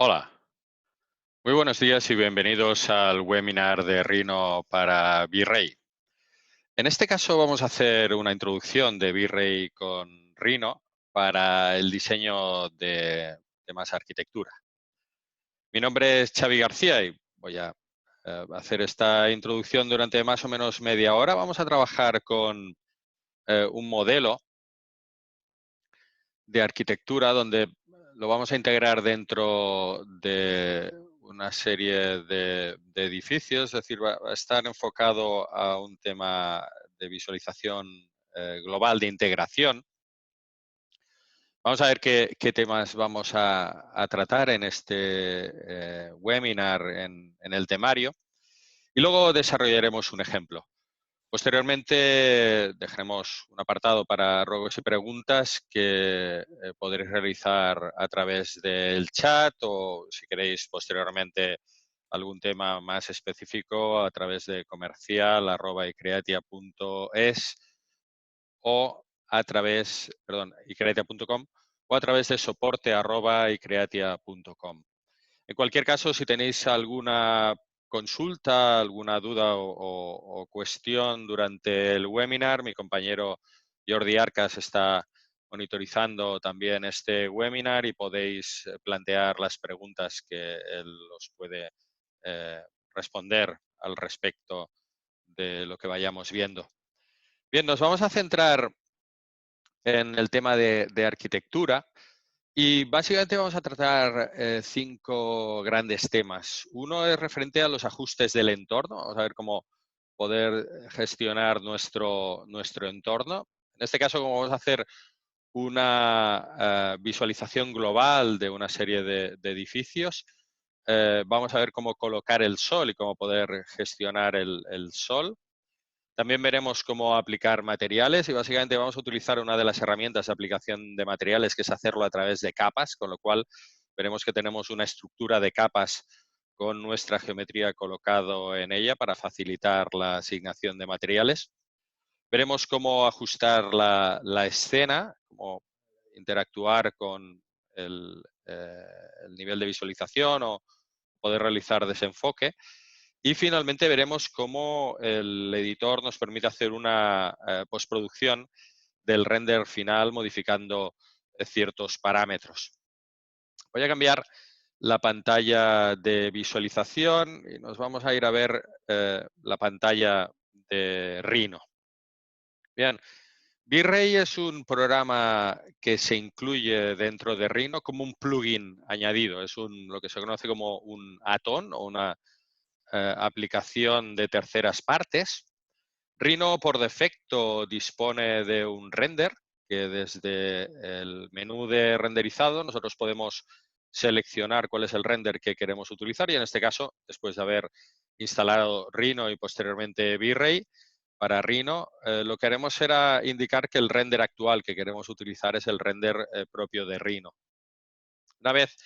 Hola, muy buenos días y bienvenidos al webinar de Rhino para V-Ray. En este caso vamos a hacer una introducción de V-Ray con Rhino para el diseño de temas arquitectura. Mi nombre es Xavi García y voy a hacer esta introducción durante más o menos media hora. Vamos a trabajar con un modelo de arquitectura donde lo vamos a integrar dentro de una serie de edificios, es decir, va a estar enfocado a un tema de visualización global, de integración. Vamos a ver qué temas vamos a tratar en este webinar en el temario y luego desarrollaremos un ejemplo. Posteriormente dejaremos un apartado para ruegos y preguntas que podréis realizar a través del chat o si queréis posteriormente algún tema más específico a través de comercial@icreatia.es o a través, perdón, icreatia.com o a través de soporte@icreatia.com. En cualquier caso, si tenéis alguna consulta, alguna duda o cuestión durante el webinar, mi compañero Jordi Arcas está monitorizando también este webinar y podéis plantear las preguntas que él os puede eh, responder al respecto de lo que vayamos viendo. Bien, nos vamos a centrar en el tema de arquitectura. Y básicamente vamos a tratar 5 grandes temas. Uno es referente a los ajustes del entorno. Vamos a ver cómo poder gestionar nuestro entorno. En este caso, como vamos a hacer una visualización global de una serie de edificios, vamos a ver cómo colocar el sol y cómo poder gestionar el sol. También veremos cómo aplicar materiales y básicamente vamos a utilizar una de las herramientas de aplicación de materiales que es hacerlo a través de capas, con lo cual veremos que tenemos una estructura de capas con nuestra geometría colocado en ella para facilitar la asignación de materiales. Veremos cómo ajustar la escena, cómo interactuar con el nivel de visualización o poder realizar desenfoque. Y finalmente veremos cómo el editor nos permite hacer una postproducción del render final modificando ciertos parámetros. Voy a cambiar la pantalla de visualización y nos vamos a ir a ver la pantalla de Rhino. Bien, V-Ray es un programa que se incluye dentro de Rhino como un plugin añadido. Es lo que se conoce como un add-on o una aplicación de terceras partes. Rhino por defecto dispone de un render que desde el menú de renderizado nosotros podemos seleccionar cuál es el render que queremos utilizar y en este caso, después de haber instalado Rhino y posteriormente V-Ray, para Rhino lo que haremos será indicar que el render actual que queremos utilizar es el render propio de Rhino. Una vez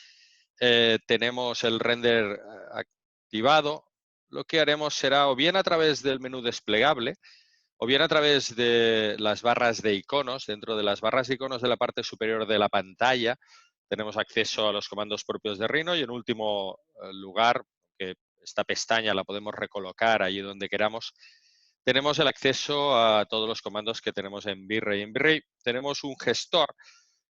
tenemos el render activado, lo que haremos será o bien a través del menú desplegable o bien a través de las barras de iconos. Dentro de las barras de iconos de la parte superior de la pantalla tenemos acceso a los comandos propios de Rhino y en último lugar, que esta pestaña la podemos recolocar allí donde queramos, tenemos el acceso a todos los comandos que tenemos en V-Ray. En V-Ray tenemos un gestor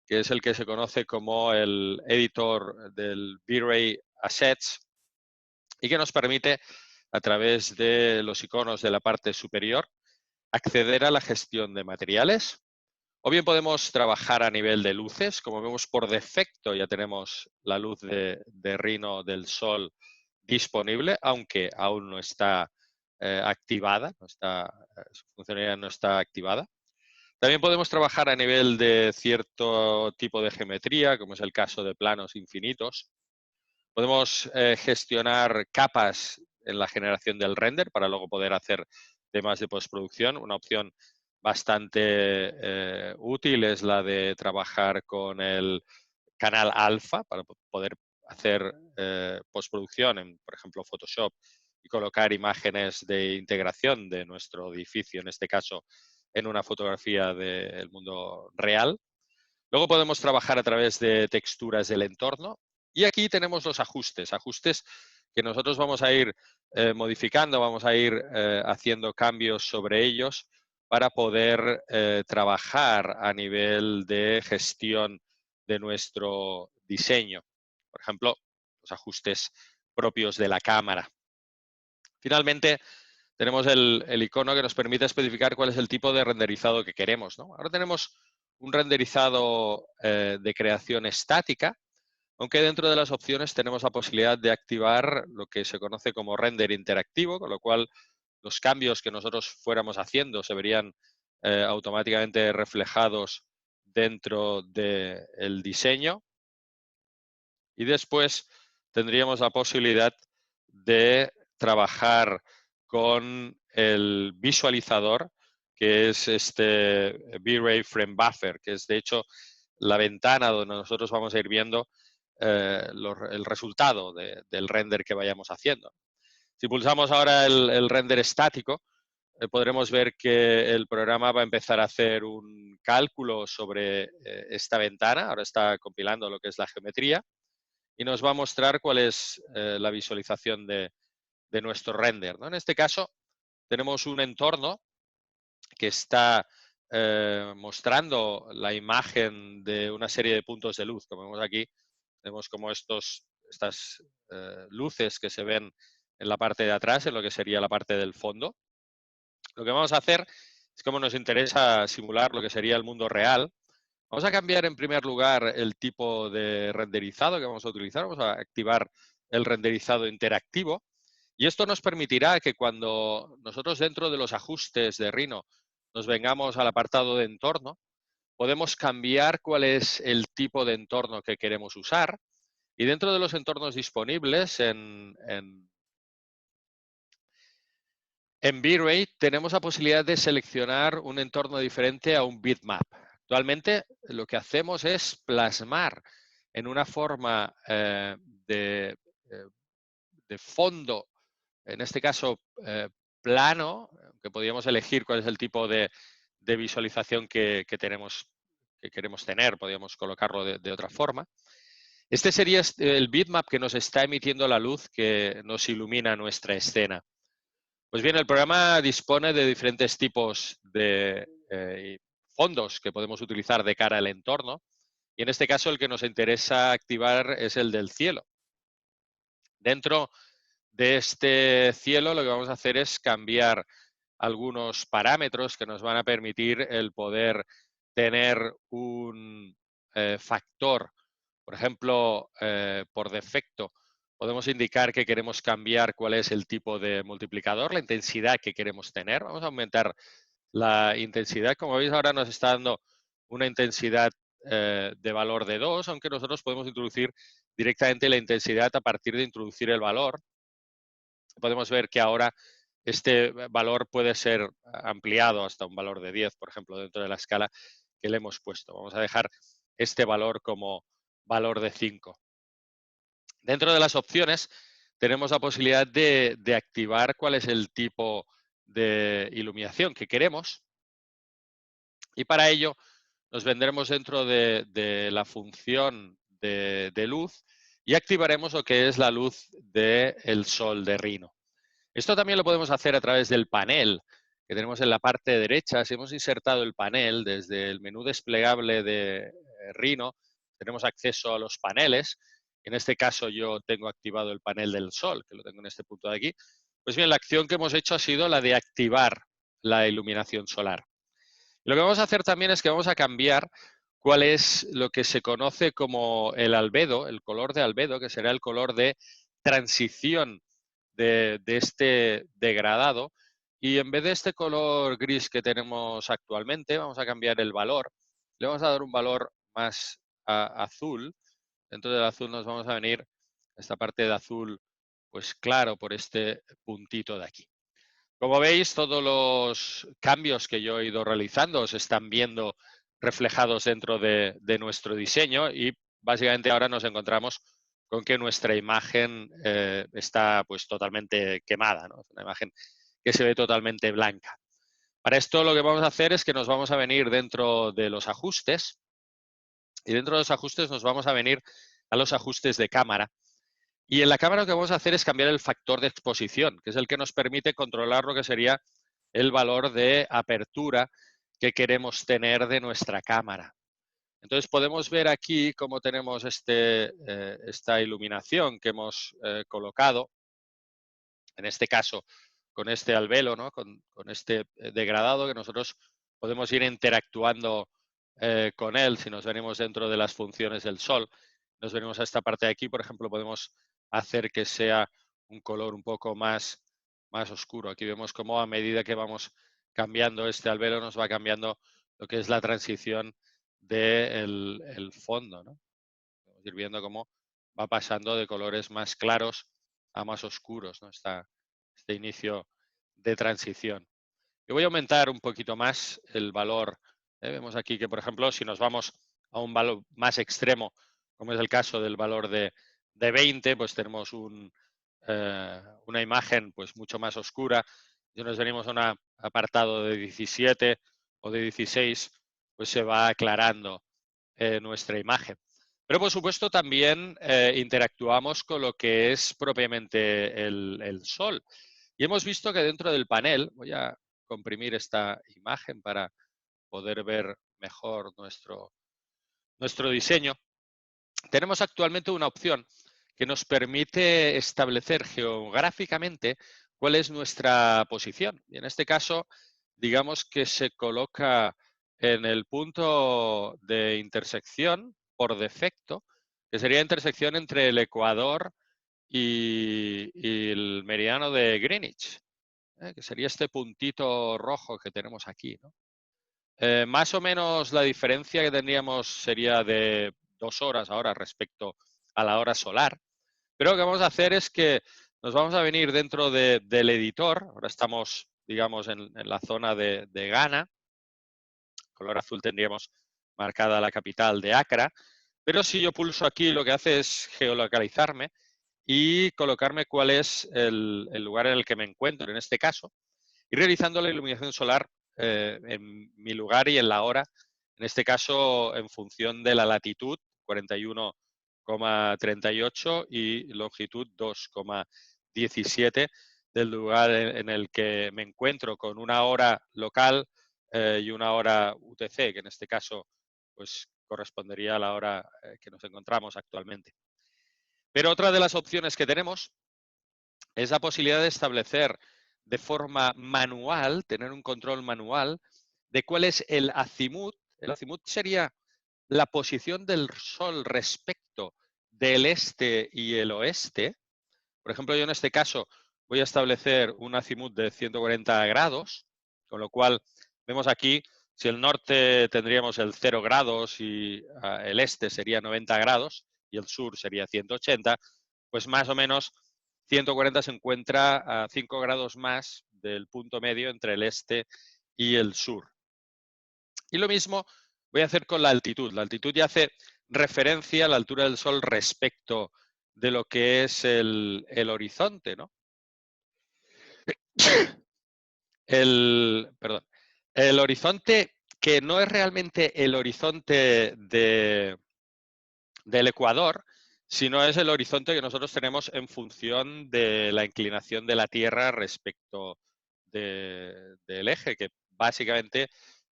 que es el que se conoce como el editor del V-Ray Assets y que nos permite, a través de los iconos de la parte superior, acceder a la gestión de materiales. O bien podemos trabajar a nivel de luces. Como vemos, por defecto ya tenemos la luz de Rhino del sol disponible, aunque aún no está activada, su funcionalidad no está activada. También podemos trabajar a nivel de cierto tipo de geometría, como es el caso de planos infinitos. Podemos gestionar capas en la generación del render para luego poder hacer temas de postproducción. Una opción bastante útil es la de trabajar con el canal alfa para poder hacer postproducción en, por ejemplo, Photoshop y colocar imágenes de integración de nuestro edificio, en este caso, en una fotografía del mundo real. Luego podemos trabajar a través de texturas del entorno Y aquí tenemos los ajustes, ajustes que nosotros vamos a ir modificando, vamos a ir haciendo cambios sobre ellos para poder trabajar a nivel de gestión de nuestro diseño. Por ejemplo, los ajustes propios de la cámara. Finalmente, tenemos el icono que nos permite especificar cuál es el tipo de renderizado que queremos, ¿no? Ahora tenemos un renderizado de creación estática, aunque dentro de las opciones tenemos la posibilidad de activar lo que se conoce como render interactivo, con lo cual los cambios que nosotros fuéramos haciendo se verían automáticamente reflejados dentro del diseño. Y después tendríamos la posibilidad de trabajar con el visualizador, que es este V-Ray Frame Buffer, que es de hecho la ventana donde nosotros vamos a ir viendo el resultado del render que vayamos haciendo. Si pulsamos ahora el render estático, podremos ver que el programa va a empezar a hacer un cálculo sobre esta ventana. Ahora está compilando lo que es la geometría y nos va a mostrar cuál es la visualización de nuestro render, ¿no? En este caso, tenemos un entorno que está mostrando la imagen de una serie de puntos de luz. Como vemos aquí, tenemos como estas luces que se ven en la parte de atrás, en lo que sería la parte del fondo. Lo que vamos a hacer es, como nos interesa simular lo que sería el mundo real, vamos a cambiar en primer lugar el tipo de renderizado que vamos a utilizar. Vamos a activar el renderizado interactivo. Y esto nos permitirá que cuando nosotros dentro de los ajustes de Rhino nos vengamos al apartado de entorno, podemos cambiar cuál es el tipo de entorno que queremos usar. Y dentro de los entornos disponibles en V-Ray tenemos la posibilidad de seleccionar un entorno diferente a un bitmap. Actualmente lo que hacemos es plasmar en una forma de fondo, en este caso plano, que podríamos elegir cuál es el tipo de visualización que queremos tener, podríamos colocarlo de otra forma. Este sería el bitmap que nos está emitiendo la luz que nos ilumina nuestra escena. Pues bien, el programa dispone de diferentes tipos de fondos que podemos utilizar de cara al entorno, y en este caso el que nos interesa activar es el del cielo. Dentro de este cielo lo que vamos a hacer es cambiar algunos parámetros que nos van a permitir el poder tener un factor. Por ejemplo, por defecto, podemos indicar que queremos cambiar cuál es el tipo de multiplicador, la intensidad que queremos tener. Vamos a aumentar la intensidad. Como veis, ahora nos está dando una intensidad de valor de 2, aunque nosotros podemos introducir directamente la intensidad a partir de introducir el valor. Podemos ver que ahora este valor puede ser ampliado hasta un valor de 10, por ejemplo, dentro de la escala que le hemos puesto. Vamos a dejar este valor como valor de 5. Dentro de las opciones tenemos la posibilidad de activar cuál es el tipo de iluminación que queremos, y para ello nos vendremos dentro de la función de luz y activaremos lo que es la luz del sol de Rhino. Esto también lo podemos hacer a través del panel que tenemos en la parte derecha. Si hemos insertado el panel desde el menú desplegable de Rhino, tenemos acceso a los paneles. En este caso yo tengo activado el panel del sol, que lo tengo en este punto de aquí. Pues bien, la acción que hemos hecho ha sido la de activar la iluminación solar. Lo que vamos a hacer también es que vamos a cambiar cuál es lo que se conoce como el albedo, el color de albedo, que será el color de transición de este degradado. Y en vez de este color gris que tenemos actualmente, vamos a cambiar el valor. Le vamos a dar un valor más azul. Dentro del azul nos vamos a venir a esta parte de azul, pues claro, por este puntito de aquí. Como veis, todos los cambios que yo he ido realizando se están viendo reflejados dentro de nuestro diseño, y básicamente ahora nos encontramos con que nuestra imagen está pues totalmente quemada, ¿no? Es una imagen que se ve totalmente blanca. Para esto lo que vamos a hacer es que nos vamos a venir dentro de los ajustes, y dentro de los ajustes nos vamos a venir a los ajustes de cámara. Y en la cámara lo que vamos a hacer es cambiar el factor de exposición, que es el que nos permite controlar lo que sería el valor de apertura que queremos tener de nuestra cámara. Entonces podemos ver aquí cómo tenemos esta iluminación que hemos colocado, en este caso con este albelo, ¿no? con este degradado que nosotros podemos ir interactuando con él si nos venimos dentro de las funciones del sol. Nos venimos a esta parte de aquí, por ejemplo, podemos hacer que sea un color un poco más oscuro. Aquí vemos cómo a medida que vamos cambiando este albelo nos va cambiando lo que es la transición del el fondo, ¿no? Vamos a ir viendo cómo va pasando de colores más claros a más oscuros, ¿no? Este inicio de transición. Yo voy a aumentar un poquito más el valor. Vemos aquí que, por ejemplo, si nos vamos a un valor más extremo, como es el caso del valor de 20, pues tenemos una imagen pues mucho más oscura. Si nos venimos a un apartado de 17 o de 16, pues se va aclarando nuestra imagen. Pero, por supuesto, también interactuamos con lo que es propiamente el sol. Y hemos visto que dentro del panel, voy a comprimir esta imagen para poder ver mejor nuestro diseño, tenemos actualmente una opción que nos permite establecer geográficamente cuál es nuestra posición. Y en este caso, digamos que se coloca en el punto de intersección por defecto, que sería intersección entre el ecuador y el meridiano de Greenwich, que sería este puntito rojo que tenemos aquí, ¿no? Más o menos la diferencia que tendríamos sería de 2 horas ahora respecto a la hora solar. Pero lo que vamos a hacer es que nos vamos a venir dentro del editor. Ahora estamos, digamos, en la zona de Ghana. Color azul tendríamos marcada la capital de Accra. Pero si yo pulso aquí, lo que hace es geolocalizarme y colocarme cuál es el lugar en el que me encuentro, en este caso, y realizando la iluminación solar en mi lugar y en la hora, en este caso en función de la latitud, 41,38 y longitud 2,17 del lugar en el que me encuentro, con una hora local y una hora UTC, que en este caso pues correspondería a la hora que nos encontramos actualmente. Pero otra de las opciones que tenemos es la posibilidad de establecer de forma manual, tener un control manual de cuál es el azimut. El azimut sería la posición del Sol respecto del este y el oeste. Por ejemplo, yo en este caso voy a establecer un azimut de 140 grados, con lo cual vemos aquí, si el norte tendríamos el 0 grados y el este sería 90 grados y el sur sería 180, pues más o menos 140 se encuentra a 5 grados más del punto medio entre el este y el sur. Y lo mismo voy a hacer con la altitud. La altitud ya hace referencia a la altura del Sol respecto de lo que es el horizonte, ¿no? Perdón, el horizonte que no es realmente el horizonte del Ecuador, sino es el horizonte que nosotros tenemos en función de la inclinación de la Tierra respecto del eje, que básicamente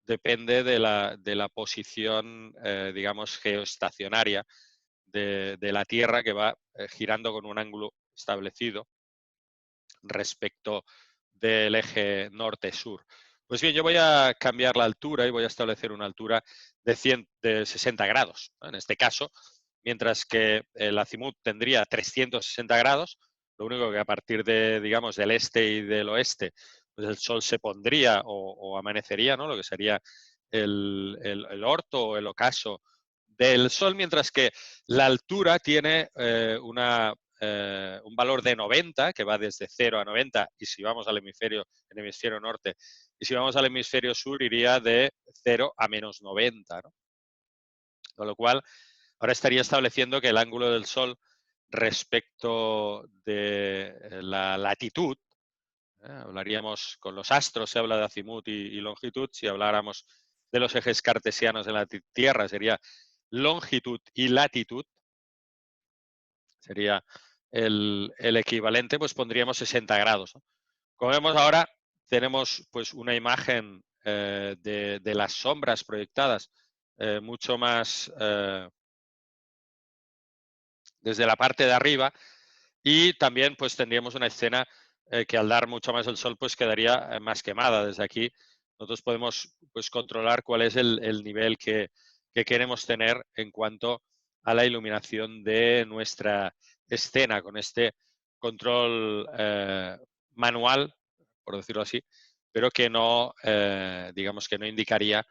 depende de la posición, digamos, geoestacionaria de la Tierra, que va girando con un ángulo establecido respecto del eje norte-sur. Pues bien, yo voy a cambiar la altura y voy a establecer una altura de 60 grados, ¿no? En este caso, mientras que el azimut tendría 360 grados, lo único que a partir digamos, del este y del oeste, pues el sol se pondría o amanecería, ¿no? Lo que sería el orto o el ocaso del sol, mientras que la altura tiene un valor de 90, que va desde 0 a 90, y si vamos al hemisferio norte, y si vamos al hemisferio sur, iría de 0 a menos 90, ¿no? Con lo cual, ahora estaría estableciendo que el ángulo del Sol respecto de la latitud, hablaríamos con los astros, se habla de azimut y longitud, si habláramos de los ejes cartesianos de la Tierra, sería longitud y latitud, Sería el equivalente, pues pondríamos 60 grados, ¿no? Como vemos ahora, tenemos pues una imagen de las sombras proyectadas mucho más desde la parte de arriba, y también pues tendríamos una escena que al dar mucho más el sol pues quedaría más quemada. Desde aquí nosotros podemos pues controlar cuál es el nivel que queremos tener en cuanto a la iluminación de nuestra escena con este control manual, por decirlo así, pero que no, digamos que no indicaría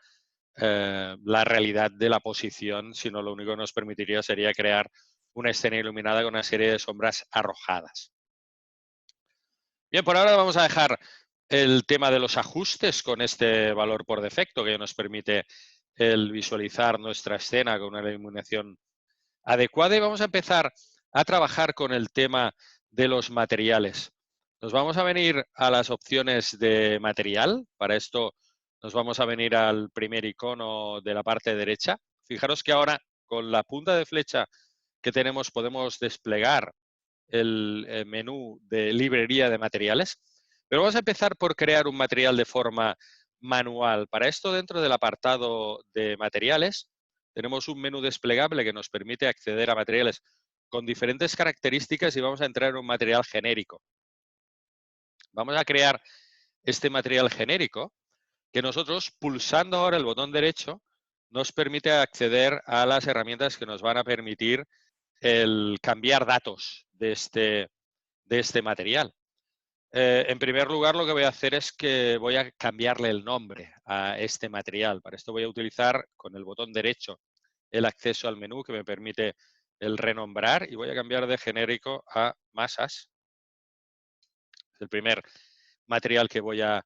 la realidad de la posición, sino lo único que nos permitiría sería crear una escena iluminada con una serie de sombras arrojadas. Bien, por ahora vamos a dejar el tema de los ajustes con este valor por defecto que nos permite el visualizar nuestra escena con una iluminación adecuada, y vamos a empezar a trabajar con el tema de los materiales. Nos vamos a venir a las opciones de material. Para esto nos vamos a venir al primer icono de la parte derecha. Fijaros que ahora con la punta de flecha que tenemos podemos desplegar el menú de librería de materiales. Pero vamos a empezar por crear un material de forma manual. Para esto, dentro del apartado de materiales, tenemos un menú desplegable que nos permite acceder a materiales con diferentes características, y vamos a entrar en un material genérico. Vamos a crear este material genérico que nosotros, pulsando ahora el botón derecho, nos permite acceder a las herramientas que nos van a permitir el cambiar datos de este material. En primer lugar, lo que voy a hacer es que voy a cambiarle el nombre a este material. Para esto voy a utilizar con el botón derecho el acceso al menú que me permite el renombrar, y voy a cambiar de genérico a masas. Es el primer material que voy a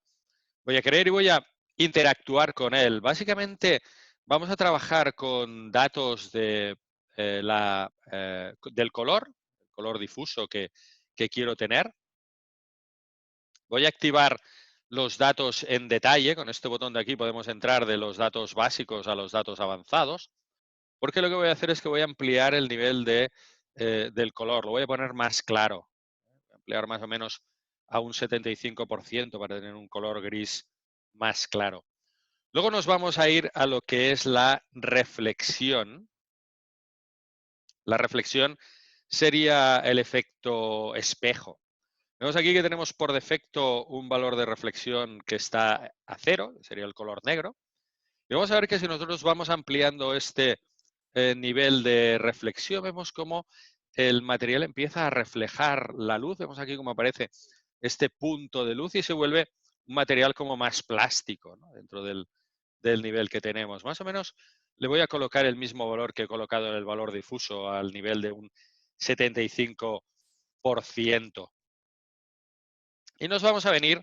crear y voy a interactuar con él. Básicamente vamos a trabajar con datos de, del color, el color difuso que quiero tener. Voy a activar los datos en detalle. Con este botón de aquí podemos entrar de los datos básicos a los datos avanzados, porque lo que voy a hacer es que voy a ampliar el nivel del color. Lo voy a poner más claro. Voy a ampliar más o menos a un 75% para tener un color gris más claro. Luego nos vamos a ir a lo que es la reflexión. La reflexión sería el efecto espejo. Vemos aquí que tenemos por defecto un valor de reflexión que está a 0, sería el color negro. Y vamos a ver que si nosotros vamos ampliando este nivel de reflexión, vemos cómo el material empieza a reflejar la luz. Vemos aquí cómo aparece este punto de luz y se vuelve un material como más plástico, ¿no?, dentro del nivel que tenemos. Más o menos le voy a colocar el mismo valor que he colocado en el valor difuso, al nivel de un 75%. Y nos vamos a venir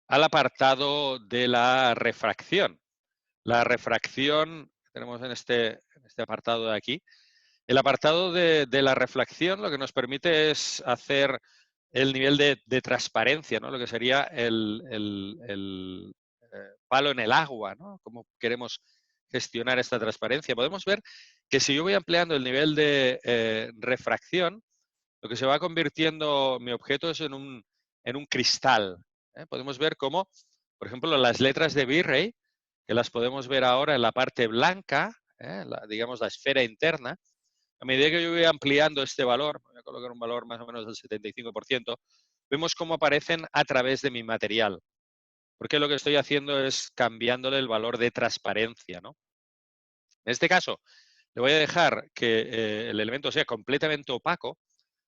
al apartado de la refracción. La refracción que tenemos en este apartado de aquí. El apartado de la refracción lo que nos permite es hacer el nivel de transparencia, ¿no?, lo que sería el palo en el agua, ¿no?, cómo queremos gestionar esta transparencia. Podemos ver que si yo voy ampliando el nivel de refracción, lo que se va convirtiendo mi objeto es en un cristal. Podemos ver cómo, por ejemplo, las letras de V-Ray, que las podemos ver ahora en la parte blanca, digamos la esfera interna, a medida que yo voy ampliando este valor, voy a colocar un valor más o menos del 75%, vemos cómo aparecen a través de mi material. Porque lo que estoy haciendo es cambiándole el valor de transparencia, ¿no? En este caso, le voy a dejar que el elemento sea completamente opaco,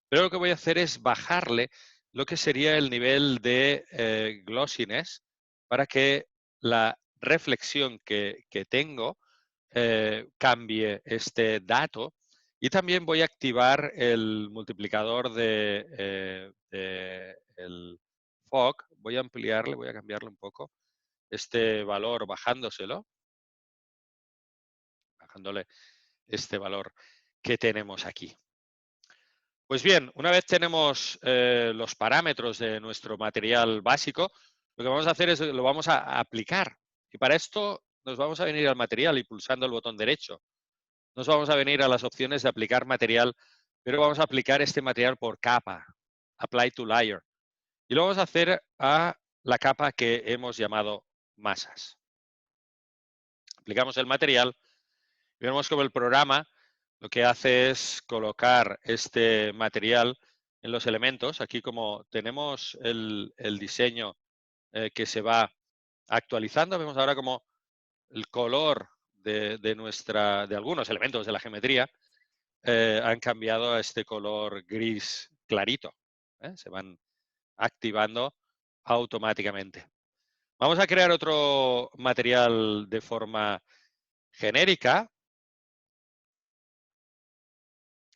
pero lo que voy a hacer es bajarle lo que sería el nivel de glossiness para que la reflexión que tengo cambie este dato. Y también voy a activar el multiplicador de el fog. Voy a ampliarle, voy a cambiarle un poco este valor bajándoselo, bajándole este valor que tenemos aquí. Pues bien, una vez tenemos los parámetros de nuestro material básico, lo que vamos a hacer es lo vamos a aplicar. Y para esto nos vamos a venir al material y pulsando el botón derecho. Nos vamos a venir a las opciones de aplicar material pero vamos a aplicar este material por capa, apply to layer. Y lo vamos a hacer a la capa que hemos llamado masas. Aplicamos el material y vemos como el programa lo que hace es colocar este material en los elementos. Aquí como tenemos el diseño que se va actualizando, vemos ahora como el color de algunos elementos de la geometría han cambiado a este color gris clarito. Se van activando automáticamente. Vamos a crear otro material de forma genérica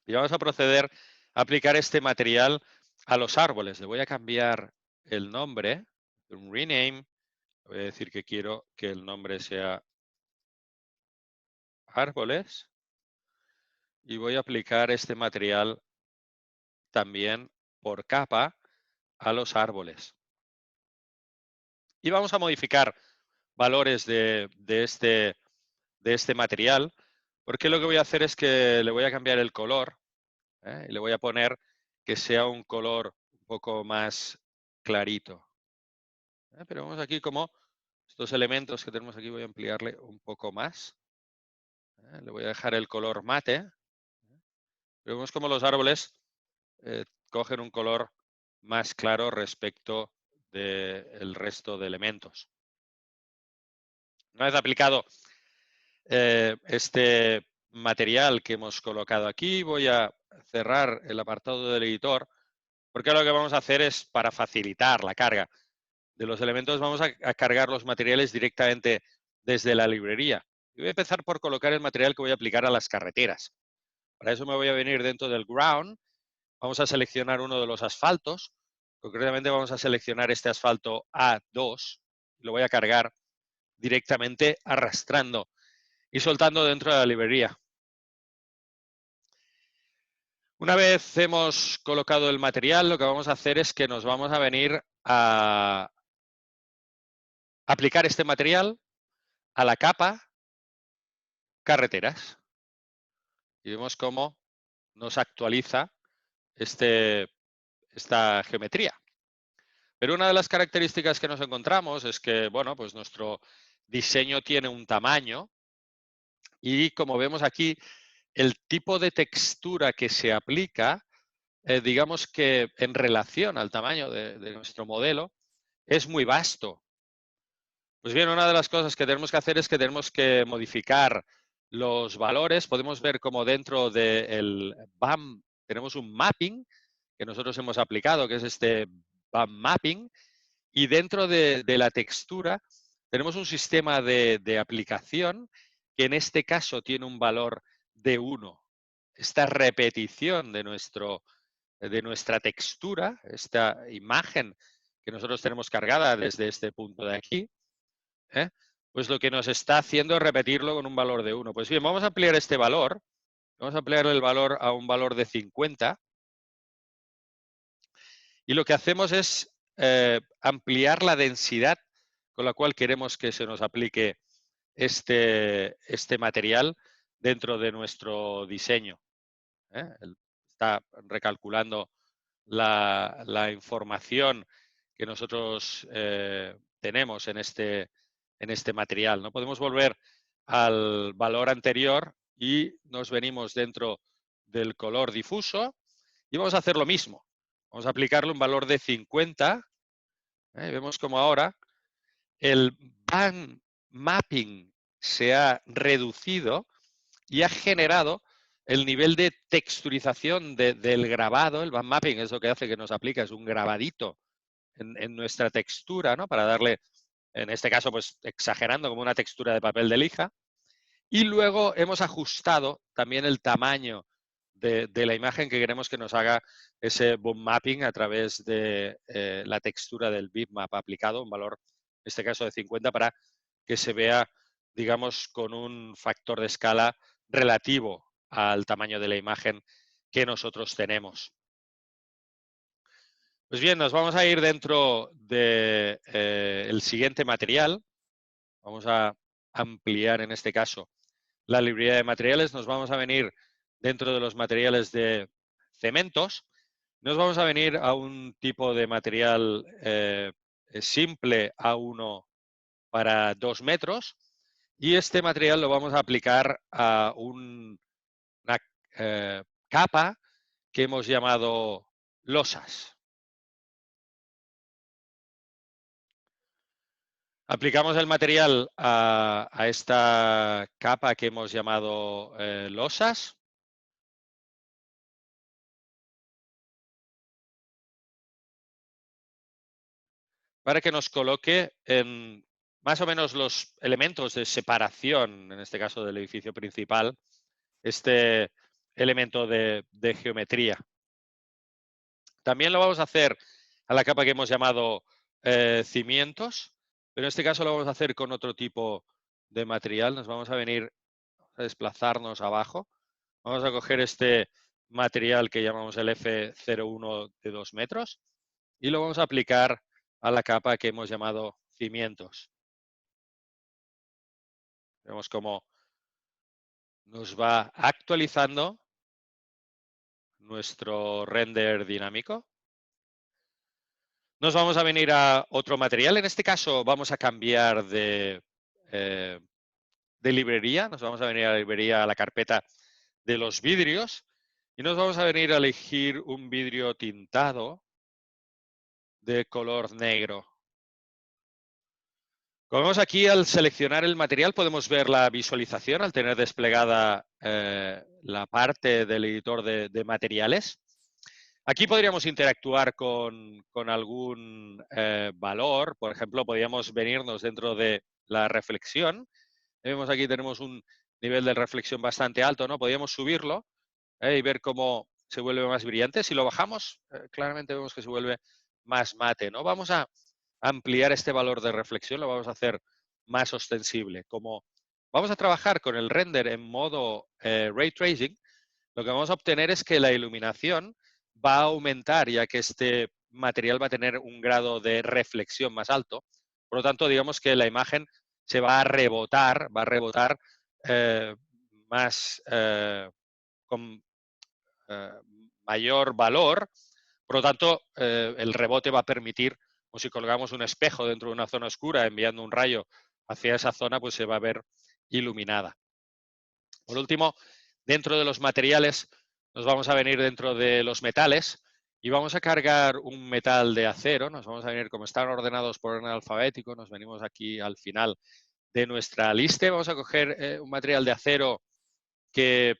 y vamos a proceder a aplicar este material a los árboles. Le voy a cambiar el nombre, un rename. Voy a decir que quiero que el nombre sea árboles y voy a aplicar este material también por capa a los árboles. Y vamos a modificar valores de este material, porque lo que voy a hacer es que le voy a cambiar el color y le voy a poner que sea un color un poco más clarito. Pero vemos aquí como estos elementos que tenemos aquí voy a ampliarle un poco más. Le voy a dejar el color mate. Pero vemos como los árboles cogen un color más claro respecto del resto de elementos. Una vez aplicado este material que hemos colocado aquí, voy a cerrar el apartado del editor, porque lo que vamos a hacer es, para facilitar la carga de los elementos, vamos a cargar los materiales directamente desde la librería. Y voy a empezar por colocar el material que voy a aplicar a las carreteras. Para eso me voy a venir dentro del ground, vamos a seleccionar uno de los asfaltos, concretamente vamos a seleccionar este asfalto A2, y lo voy a cargar directamente arrastrando y soltando dentro de la librería. Una vez hemos colocado el material, lo que vamos a hacer es que nos vamos a venir a aplicar este material a la capa carreteras. Y vemos cómo nos actualiza esta geometría. Pero una de las características que nos encontramos es que, bueno, pues nuestro diseño tiene un tamaño y como vemos aquí, el tipo de textura que se aplica, digamos que en relación al tamaño de nuestro modelo, es muy vasto. Pues bien, una de las cosas que tenemos que hacer es que tenemos que modificar los valores. Podemos ver como dentro del BAM tenemos un mapping que nosotros hemos aplicado, que es este BAM mapping, y dentro de la textura tenemos un sistema de aplicación que en este caso tiene un valor de 1. Esta repetición de nuestra textura, esta imagen que nosotros tenemos cargada desde este punto de aquí, pues lo que nos está haciendo es repetirlo con un valor de 1. Pues bien, vamos a ampliar este valor. Vamos a ampliar el valor a un valor de 50. Y lo que hacemos es ampliar la densidad con la cual queremos que se nos aplique este material dentro de nuestro diseño. Está recalculando la información que nosotros tenemos en este material. No podemos volver al valor anterior y nos venimos dentro del color difuso y vamos a hacer lo mismo. Vamos a aplicarle un valor de 50. Vemos como ahora el band mapping se ha reducido y ha generado el nivel de texturización del grabado. El band mapping es lo que hace que nos aplica, es un grabadito en nuestra textura, ¿no? Para darle, en este caso, pues exagerando, como una textura de papel de lija. Y luego hemos ajustado también el tamaño de la imagen que queremos que nos haga ese boom mapping a través de la textura del bitmap aplicado, un valor, en este caso, de 50, para que se vea, digamos, con un factor de escala relativo al tamaño de la imagen que nosotros tenemos. Pues bien, nos vamos a ir dentro del siguiente material. Vamos a ampliar, en este caso, la librería de materiales. Nos vamos a venir dentro de los materiales de cementos. Nos vamos a venir a un tipo de material simple A1 para 2 metros y este material lo vamos a aplicar a una capa que hemos llamado losas. Aplicamos el material a esta capa que hemos llamado losas. Para que nos coloque en más o menos los elementos de separación, en este caso del edificio principal, este elemento de geometría. También lo vamos a hacer a la capa que hemos llamado cimientos, pero en este caso lo vamos a hacer con otro tipo de material. Nos vamos a venir a desplazarnos abajo. Vamos a coger este material que llamamos el F01 de 2 metros y lo vamos a aplicar a la capa que hemos llamado cimientos. Vemos cómo nos va actualizando nuestro render dinámico. Nos vamos a venir a otro material. En este caso vamos a cambiar de librería. Nos vamos a venir a la librería, a la carpeta de los vidrios. Y nos vamos a venir a elegir un vidrio tintado de color negro. Como vemos aquí, al seleccionar el material podemos ver la visualización al tener desplegada la parte del editor de materiales. Aquí podríamos interactuar con algún valor. Por ejemplo, podríamos venirnos dentro de la reflexión. Vemos aquí tenemos un nivel de reflexión bastante alto, ¿no? Podríamos subirlo y ver cómo se vuelve más brillante. Si lo bajamos, claramente vemos que se vuelve más mate, ¿no? Vamos a ampliar este valor de reflexión, lo vamos a hacer más ostensible. Como vamos a trabajar con el render en modo Ray Tracing, lo que vamos a obtener es que la iluminación va a aumentar, ya que este material va a tener un grado de reflexión más alto. Por lo tanto, digamos que la imagen se va a rebotar más con mayor valor. Por lo tanto, el rebote va a permitir, o si colgamos un espejo dentro de una zona oscura enviando un rayo hacia esa zona, pues se va a ver iluminada. Por último, dentro de los materiales, nos vamos a venir dentro de los metales y vamos a cargar un metal de acero. Nos vamos a venir, como están ordenados por orden alfabético, nos venimos aquí al final de nuestra lista. Vamos a coger un material de acero que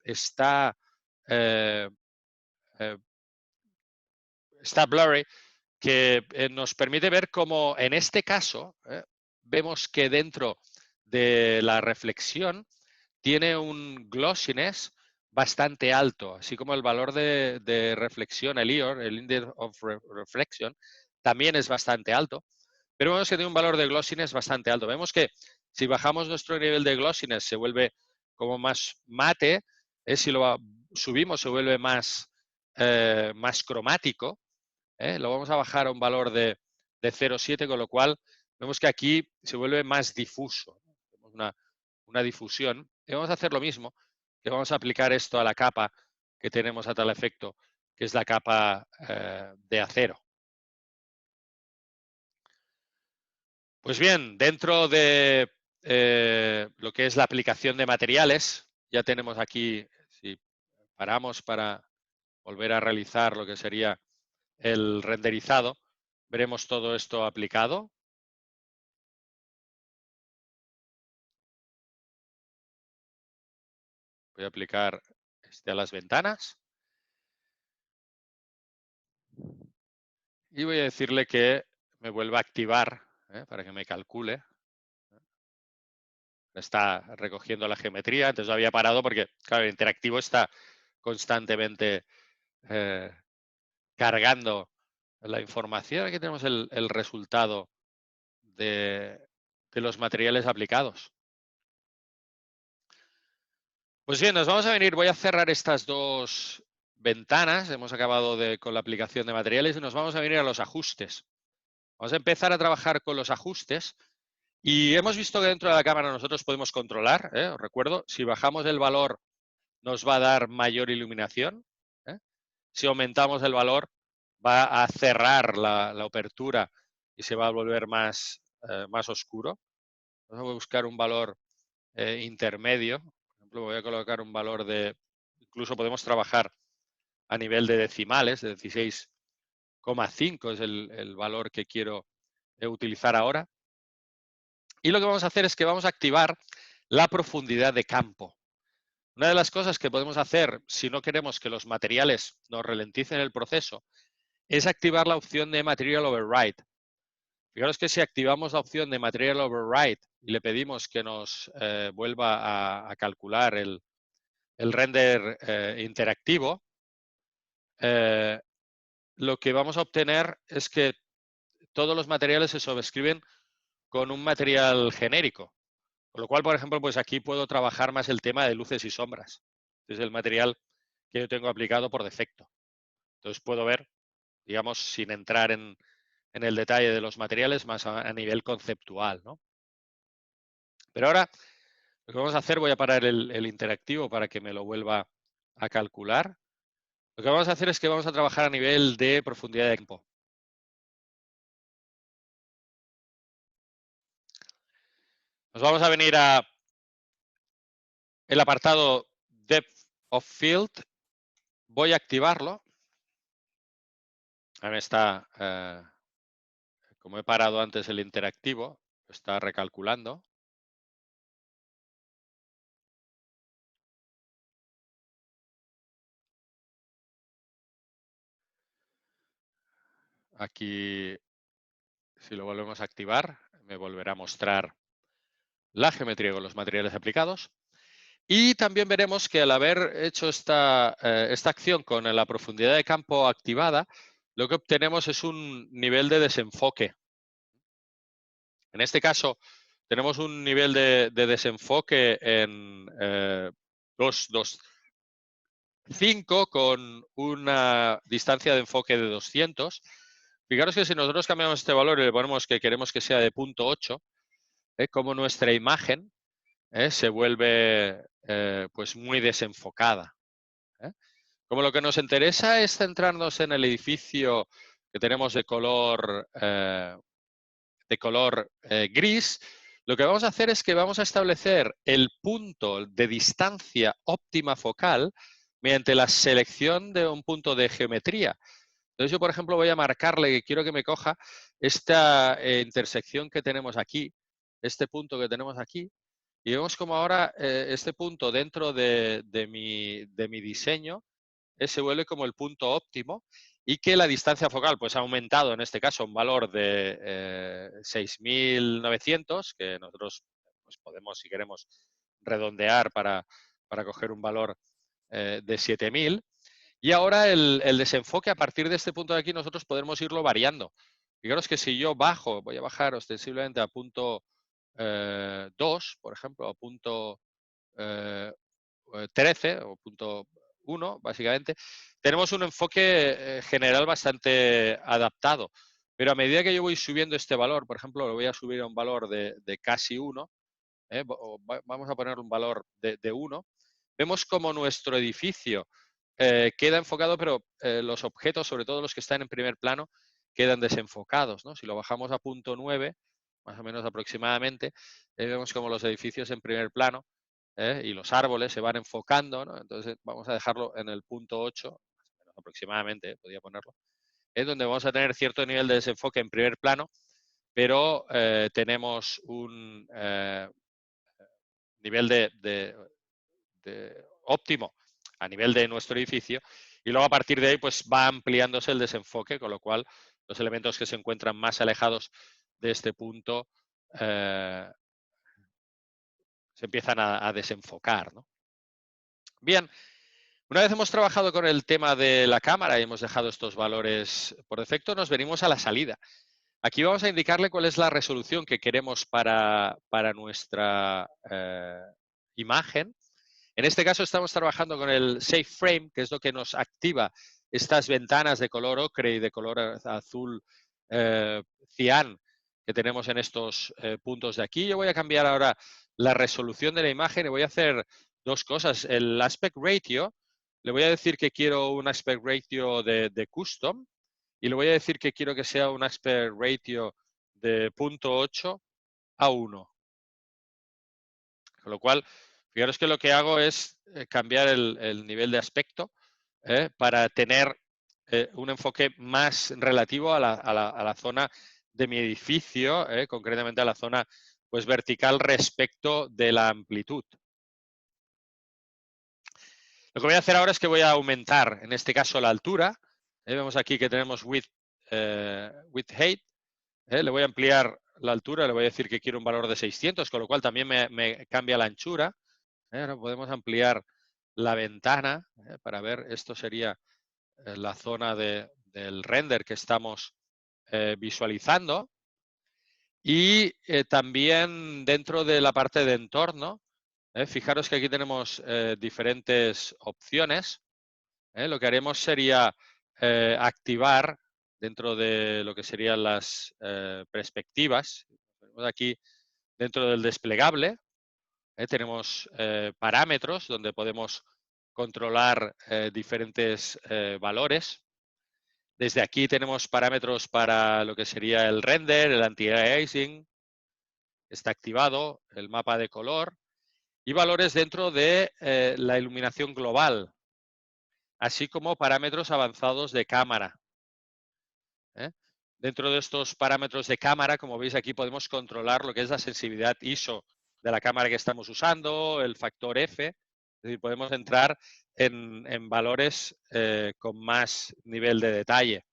está blurry, que nos permite ver cómo en este caso vemos que dentro de la reflexión tiene un glossiness bastante alto, así como el valor de reflexión, el IOR, el Index of Reflection, también es bastante alto, pero vemos que tiene un valor de glossiness bastante alto. Vemos que si bajamos nuestro nivel de glossiness se vuelve como más mate, si lo subimos se vuelve más cromático. Lo vamos a bajar a un valor de 0,7, con lo cual vemos que aquí se vuelve más difuso. Tenemos una difusión. Y vamos a hacer lo mismo, que vamos a aplicar esto a la capa que tenemos a tal efecto, que es la capa de acero. Pues bien, dentro de lo que es la aplicación de materiales, ya tenemos aquí, si paramos para volver a realizar lo que sería el renderizado, veremos todo esto aplicado. Voy a aplicar este a las ventanas. Y voy a decirle que me vuelva a activar para que me calcule. Está recogiendo la geometría. Entonces lo había parado porque, claro, el interactivo está constantemente cargando la información. Aquí tenemos el resultado de los materiales aplicados. Pues bien, nos vamos a venir. Voy a cerrar estas dos ventanas. Hemos acabado con la aplicación de materiales y nos vamos a venir a los ajustes. Vamos a empezar a trabajar con los ajustes y hemos visto que dentro de la cámara nosotros podemos controlar. Os recuerdo, si bajamos el valor nos va a dar mayor iluminación. Si aumentamos el valor, va a cerrar la apertura y se va a volver más oscuro. Vamos a buscar un valor intermedio. Por ejemplo, voy a colocar un valor de, incluso podemos trabajar a nivel de decimales, de 16,5 es el valor que quiero utilizar ahora. Y lo que vamos a hacer es que vamos a activar la profundidad de campo. Una de las cosas que podemos hacer si no queremos que los materiales nos ralenticen el proceso es activar la opción de Material Override. Fijaros que si activamos la opción de Material Override y le pedimos que nos vuelva a calcular el render interactivo, lo que vamos a obtener es que todos los materiales se sobrescriben con un material genérico. Con lo cual, por ejemplo, pues aquí puedo trabajar más el tema de luces y sombras. Es el material que yo tengo aplicado por defecto. Entonces puedo ver, digamos, sin entrar en el detalle de los materiales, más a nivel conceptual, ¿no? Pero ahora lo que vamos a hacer, voy a parar el interactivo para que me lo vuelva a calcular. Lo que vamos a hacer es que vamos a trabajar a nivel de profundidad de campo. Nos vamos a venir a el apartado Depth of Field. Voy a activarlo. Ahora está, como he parado antes el interactivo, está recalculando. Aquí, si lo volvemos a activar, me volverá a mostrar la geometría con los materiales aplicados. Y también veremos que al haber hecho esta acción con la profundidad de campo activada, lo que obtenemos es un nivel de desenfoque. En este caso, tenemos un nivel de desenfoque en 2,25 con una distancia de enfoque de 200. Fijaros que si nosotros cambiamos este valor y le ponemos que queremos que sea de 0,8, como nuestra imagen se vuelve pues muy desenfocada. Como lo que nos interesa es centrarnos en el edificio que tenemos de color gris, lo que vamos a hacer es que vamos a establecer el punto de distancia óptima focal mediante la selección de un punto de geometría. Entonces yo, por ejemplo, voy a marcarle que quiero que me coja esta intersección que tenemos aquí, este punto que tenemos aquí, y vemos como ahora este punto dentro de mi diseño se vuelve como el punto óptimo y que la distancia focal pues ha aumentado en este caso un valor de 6.900, que nosotros pues, podemos, si queremos, redondear para coger un valor de 7.000. Y ahora el desenfoque a partir de este punto de aquí nosotros podemos irlo variando. Fijaros que si yo bajo, voy a bajar ostensiblemente a punto 2, por ejemplo, a punto 13 o punto 1, básicamente, tenemos un enfoque general bastante adaptado. Pero a medida que yo voy subiendo este valor, por ejemplo, lo voy a subir a un valor de casi 1, vamos a poner un valor de 1, vemos como nuestro edificio queda enfocado, pero los objetos, sobre todo los que están en primer plano, quedan desenfocados, ¿no? Si lo bajamos a punto 9, más o menos aproximadamente, vemos como los edificios en primer plano y los árboles se van enfocando, ¿no? Entonces vamos a dejarlo en el punto 8, más o menos aproximadamente, podría ponerlo, es donde vamos a tener cierto nivel de desenfoque en primer plano, pero tenemos un nivel de óptimo a nivel de nuestro edificio y luego a partir de ahí pues va ampliándose el desenfoque, con lo cual los elementos que se encuentran más alejados de este punto se empiezan a desenfocar, ¿no? Bien, una vez hemos trabajado con el tema de la cámara y hemos dejado estos valores por defecto, nos venimos a la salida. Aquí vamos a indicarle cuál es la resolución que queremos para nuestra imagen. En este caso estamos trabajando con el Safe Frame, que es lo que nos activa estas ventanas de color ocre y de color azul cian que tenemos en estos puntos de aquí. Yo voy a cambiar ahora la resolución de la imagen y voy a hacer dos cosas. El aspect ratio le voy a decir que quiero un aspect ratio de custom y le voy a decir que quiero que sea un aspect ratio de 0.8 a 1. Con lo cual, fijaros que lo que hago es cambiar el nivel de aspecto para tener un enfoque más relativo a la zona de mi edificio, concretamente a la zona pues, vertical respecto de la amplitud. Lo que voy a hacer ahora es que voy a aumentar, en este caso, la altura. Vemos aquí que tenemos width height. Le voy a ampliar la altura, le voy a decir que quiero un valor de 600, con lo cual también me cambia la anchura. Ahora podemos ampliar la ventana para ver, esto sería la zona del render que estamos visualizando. Y también dentro de la parte de entorno, fijaros que aquí tenemos diferentes opciones. Lo que haremos sería activar dentro de lo que serían las perspectivas. Aquí dentro del desplegable tenemos parámetros donde podemos controlar diferentes valores. Desde aquí tenemos parámetros para lo que sería el render, el anti-aliasing, está activado, el mapa de color y valores dentro de la iluminación global, así como parámetros avanzados de cámara. Dentro de estos parámetros de cámara, como veis aquí, podemos controlar lo que es la sensibilidad ISO de la cámara que estamos usando, el factor F, es decir, podemos entrar en valores con más nivel de detalle.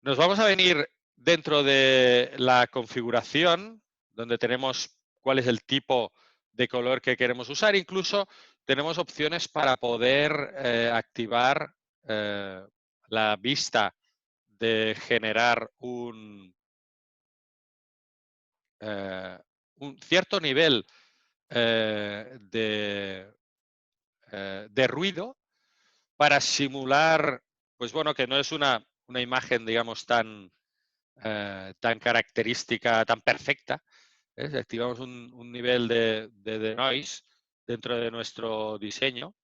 Nos vamos a venir dentro de la configuración, donde tenemos cuál es el tipo de color que queremos usar. Incluso tenemos opciones para poder activar la vista de generar un cierto nivel de ruido para simular, pues bueno, que no es una imagen, digamos, tan característica, tan perfecta. Si activamos un nivel de noise dentro de nuestro diseño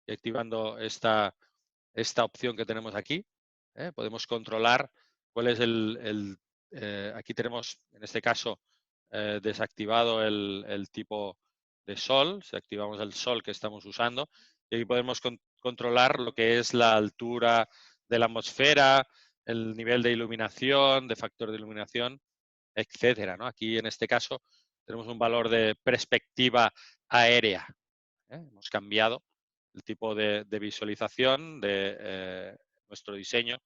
y activando esta opción que tenemos aquí, podemos controlar cuál es aquí tenemos, en este caso, desactivado el tipo de sol. Si activamos el sol que estamos usando, y aquí podemos controlar lo que es la altura de la atmósfera, el nivel de iluminación, de factor de iluminación, etcétera, ¿no? Aquí, en este caso, tenemos un valor de perspectiva aérea. Hemos cambiado el tipo de visualización de nuestro diseño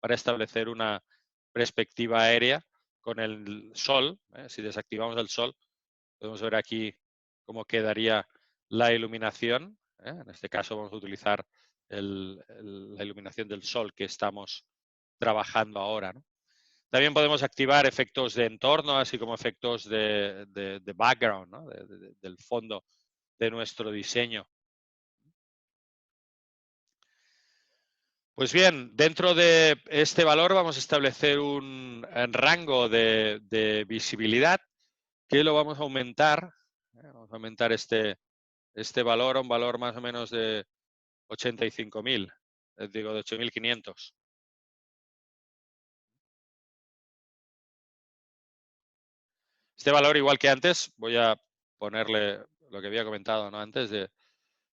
para establecer una perspectiva aérea con el sol. Si desactivamos el sol, podemos ver aquí cómo quedaría la iluminación. En este caso vamos a utilizar la iluminación del sol que estamos trabajando ahora, ¿no? También podemos activar efectos de entorno, así como efectos de background, ¿no? Del fondo de nuestro diseño. Pues bien, dentro de este valor vamos a establecer un rango de visibilidad que lo vamos a aumentar. Vamos a aumentar este valor a un valor más o menos de 85.000, digo de 8.500. Este valor, igual que antes, voy a ponerle lo que había comentado, ¿no? Antes, de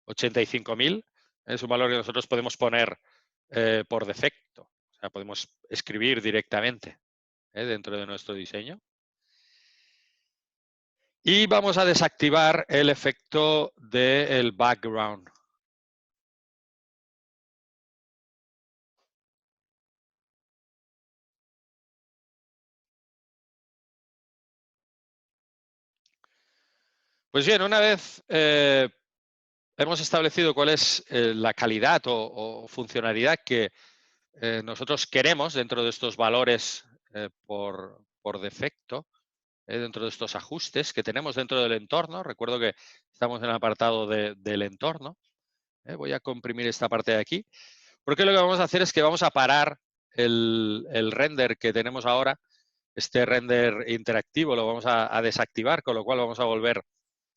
85.000. Es un valor que nosotros podemos poner por defecto. O sea, podemos escribir directamente dentro de nuestro diseño. Y vamos a desactivar el efecto del background. Pues bien, una vez hemos establecido cuál es la calidad o funcionalidad que nosotros queremos dentro de estos valores por defecto, dentro de estos ajustes que tenemos dentro del entorno. Recuerdo que estamos en el apartado del entorno. Voy a comprimir esta parte de aquí, porque lo que vamos a hacer es que vamos a parar el render que tenemos ahora. Este render interactivo lo vamos a desactivar, con lo cual vamos a volver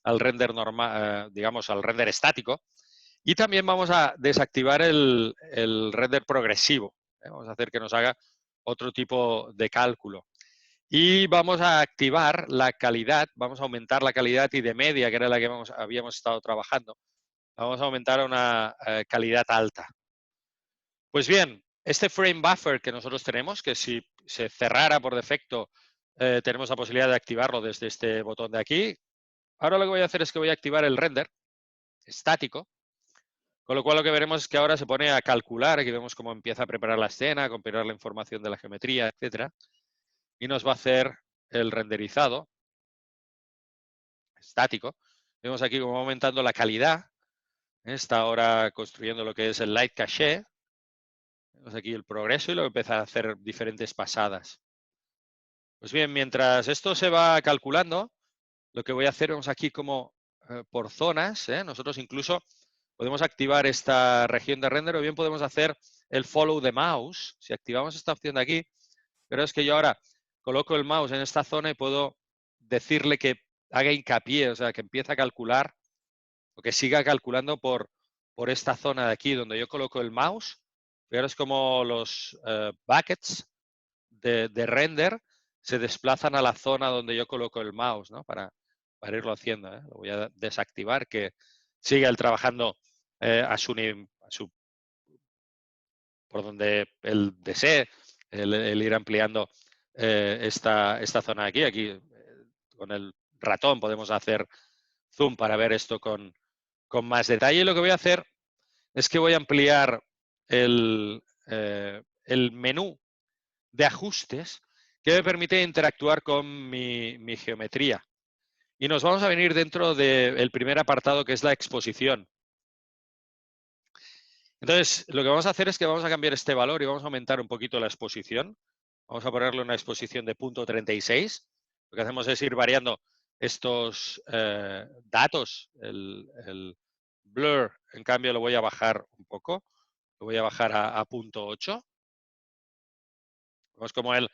al render normal, digamos, al render estático. Y también vamos a desactivar el render progresivo. Vamos a hacer que nos haga otro tipo de cálculo. Y vamos a activar la calidad, vamos a aumentar la calidad y de media, que era la que habíamos estado trabajando, la vamos a aumentar a una calidad alta. Pues bien, este frame buffer que nosotros tenemos, que si se cerrara por defecto, tenemos la posibilidad de activarlo desde este botón de aquí. Ahora lo que voy a hacer es que voy a activar el render estático, con lo cual lo que veremos es que ahora se pone a calcular, aquí vemos cómo empieza a preparar la escena, a compilar la información de la geometría, etcétera, y nos va a hacer el renderizado estático. Vemos aquí cómo va aumentando la calidad. Está ahora construyendo lo que es el light caché. Vemos aquí el progreso y lo que empieza a hacer diferentes pasadas. Pues bien, mientras esto se va calculando, lo que voy a hacer, vemos aquí como por zonas, nosotros incluso podemos activar esta región de render o bien podemos hacer el follow the mouse. Si activamos esta opción de aquí, pero es que yo ahora coloco el mouse en esta zona y puedo decirle que haga hincapié, o sea, que empiece a calcular o que siga calculando por esta zona de aquí donde yo coloco el mouse. Fijaros como los buckets de render se desplazan a la zona donde yo coloco el mouse, ¿no? Para irlo haciendo. Lo voy a desactivar, que siga él trabajando a su por donde él desee, el ir ampliando esta zona de aquí. Aquí con el ratón podemos hacer zoom para ver esto con más detalle. Y lo que voy a hacer es que voy a ampliar el menú de ajustes que me permite interactuar con mi geometría. Y nos vamos a venir dentro del primer apartado, que es la exposición. Entonces, lo que vamos a hacer es que vamos a cambiar este valor y vamos a aumentar un poquito la exposición. Vamos a ponerle una exposición de 0.36. Lo que hacemos es ir variando estos datos. El blur, en cambio, lo voy a bajar un poco. Lo voy a bajar a 0.8. Vemos cómo él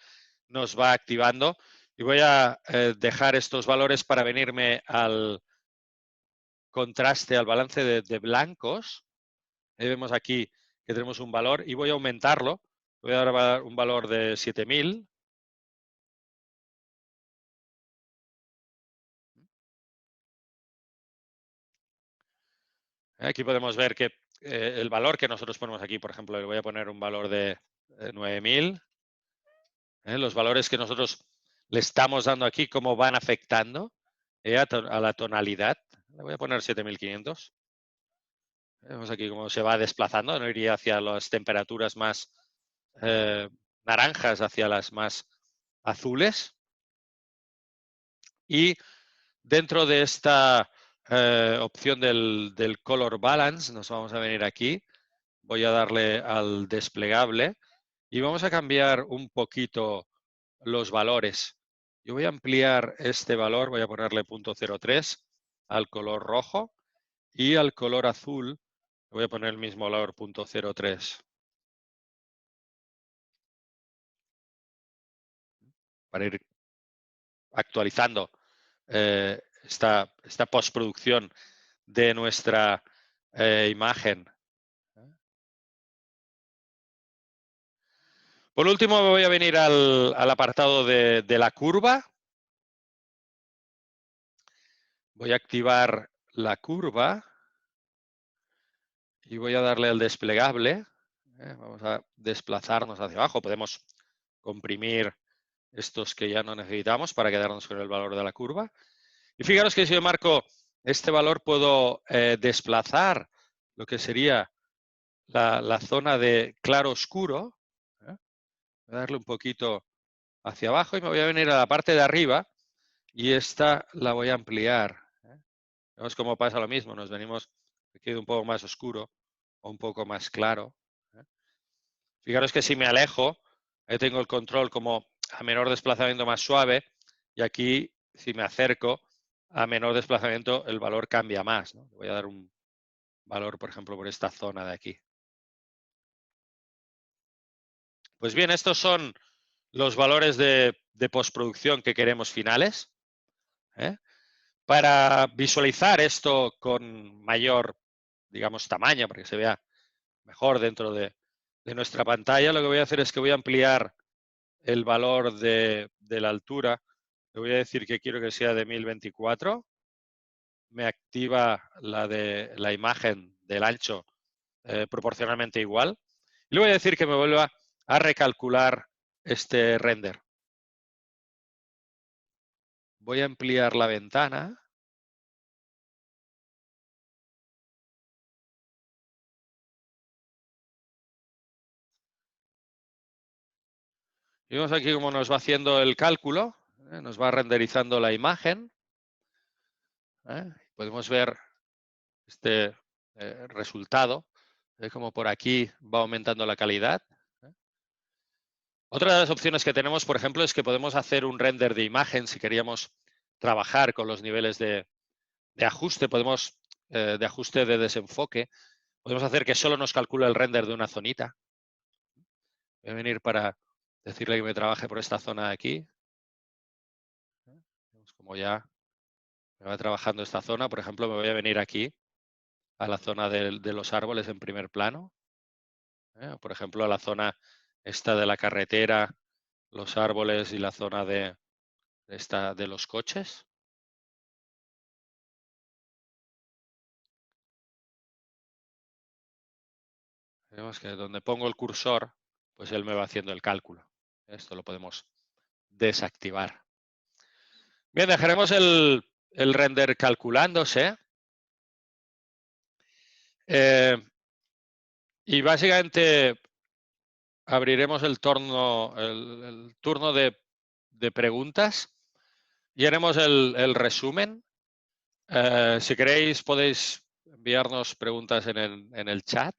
nos va activando. Y voy a dejar estos valores para venirme al contraste, al balance de blancos. Ahí vemos aquí que tenemos un valor y voy a aumentarlo. Voy a dar un valor de 7000. Aquí podemos ver que el valor que nosotros ponemos aquí, por ejemplo, le voy a poner un valor de 9000. Los valores que nosotros le estamos dando aquí, cómo van afectando a la tonalidad. Le voy a poner 7500. Vemos aquí cómo se va desplazando, no iría hacia las temperaturas más naranjas, hacia las más azules. Y dentro de esta opción del color balance, nos vamos a venir aquí. Voy a darle al desplegable y vamos a cambiar un poquito los valores. Yo voy a ampliar este valor, voy a ponerle 0.03 al color rojo y al color azul voy a poner el mismo valor, 0.03. Para ir actualizando esta postproducción de nuestra imagen. Por último, me voy a venir al apartado de la curva. Voy a activar la curva y voy a darle al desplegable. Vamos a desplazarnos hacia abajo. Podemos comprimir estos que ya no necesitamos para quedarnos con el valor de la curva. Y fijaros que si yo marco este valor puedo desplazar lo que sería la zona de claro oscuro. Voy a darle un poquito hacia abajo y me voy a venir a la parte de arriba y esta la voy a ampliar. Vemos cómo pasa lo mismo. Nos venimos, que quede un poco más oscuro o un poco más claro. Fijaros que si me alejo, ahí tengo el control como a menor desplazamiento más suave y aquí si me acerco a menor desplazamiento el valor cambia más. Voy a dar un valor, por ejemplo, por esta zona de aquí. Pues bien, estos son los valores de postproducción que queremos finales. Para visualizar esto con mayor, digamos, tamaño, para que se vea mejor dentro de nuestra pantalla, lo que voy a hacer es que voy a ampliar el valor de la altura. Le voy a decir que quiero que sea de 1024. Me activa la de la imagen del ancho proporcionalmente igual. Y le voy a decir que me vuelva a recalcular este render. Voy a ampliar la ventana. Y vemos aquí cómo nos va haciendo el cálculo. Nos va renderizando la imagen. Podemos ver este resultado. Como por aquí va aumentando la calidad. Otra de las opciones que tenemos, por ejemplo, es que podemos hacer un render de imagen si queríamos trabajar con los niveles de ajuste. Podemos, de ajuste de desenfoque, podemos hacer que solo nos calcule el render de una zonita. Voy a venir para decirle que me trabaje por esta zona de aquí. Vemos como ya me va trabajando esta zona. Por ejemplo, me voy a venir aquí a la zona de los árboles en primer plano. Por ejemplo, a la zona esta de la carretera, los árboles y la zona de los coches. Vemos que donde pongo el cursor, pues él me va haciendo el cálculo. Esto lo podemos desactivar. Bien, dejaremos el render calculándose. Y básicamente abriremos el turno de preguntas y haremos el resumen. Si queréis podéis enviarnos preguntas en el chat.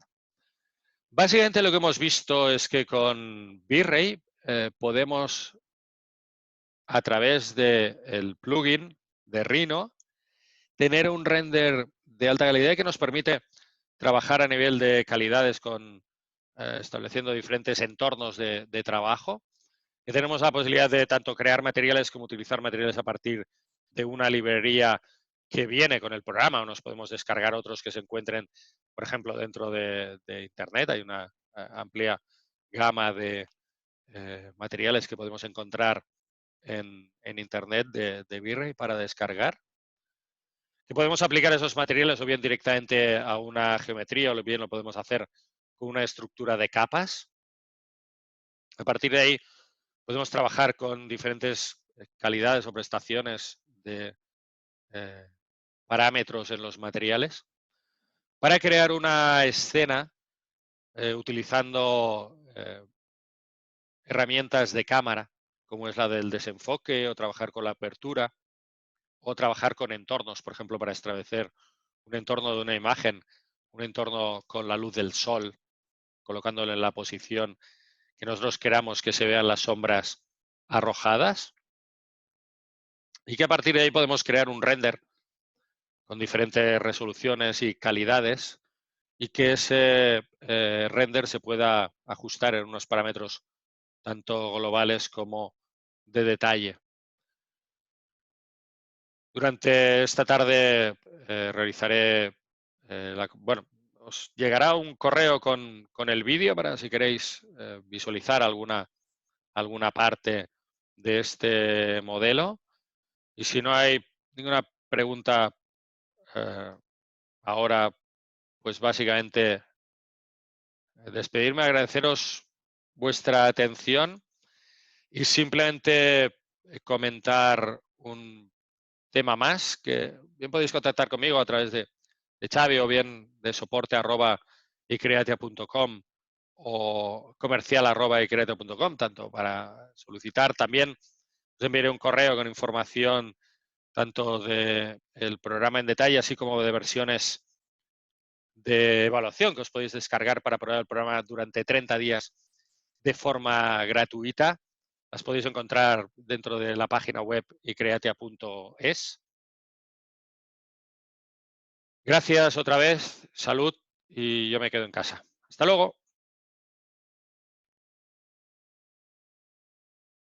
Básicamente lo que hemos visto es que con V-Ray podemos, a través del plugin de Rhino, tener un render de alta calidad que nos permite trabajar a nivel de calidades con estableciendo diferentes entornos de trabajo. Que tenemos la posibilidad de tanto crear materiales como utilizar materiales a partir de una librería que viene con el programa, o nos podemos descargar otros que se encuentren, por ejemplo, dentro de Internet. Hay una amplia gama de materiales que podemos encontrar en Internet de V-Ray para descargar. Que podemos aplicar esos materiales o bien directamente a una geometría o bien lo podemos hacer con una estructura de capas. A partir de ahí podemos trabajar con diferentes calidades o prestaciones de parámetros en los materiales para crear una escena utilizando herramientas de cámara, como es la del desenfoque, o trabajar con la apertura, o trabajar con entornos, por ejemplo, para establecer un entorno de una imagen, un entorno con la luz del sol, colocándolo en la posición que nosotros queramos que se vean las sombras arrojadas, y que a partir de ahí podemos crear un render con diferentes resoluciones y calidades, y que ese render se pueda ajustar en unos parámetros tanto globales como de detalle. Durante esta tarde realizaré, bueno, os llegará un correo con el vídeo para si queréis visualizar alguna parte de este modelo. Y si no hay ninguna pregunta ahora, pues básicamente despedirme, agradeceros vuestra atención y simplemente comentar un tema más, que bien podéis contactar conmigo a través de Xavi o bien de soporte@icreatia.com o comercial@icreatia.com, tanto para solicitar. También os enviaré un correo con información tanto del programa en detalle, así como de versiones de evaluación que os podéis descargar para probar el programa durante 30 días de forma gratuita. Las podéis encontrar dentro de la página web icreatia.es. Gracias otra vez, salud, y yo me quedo en casa. Hasta luego.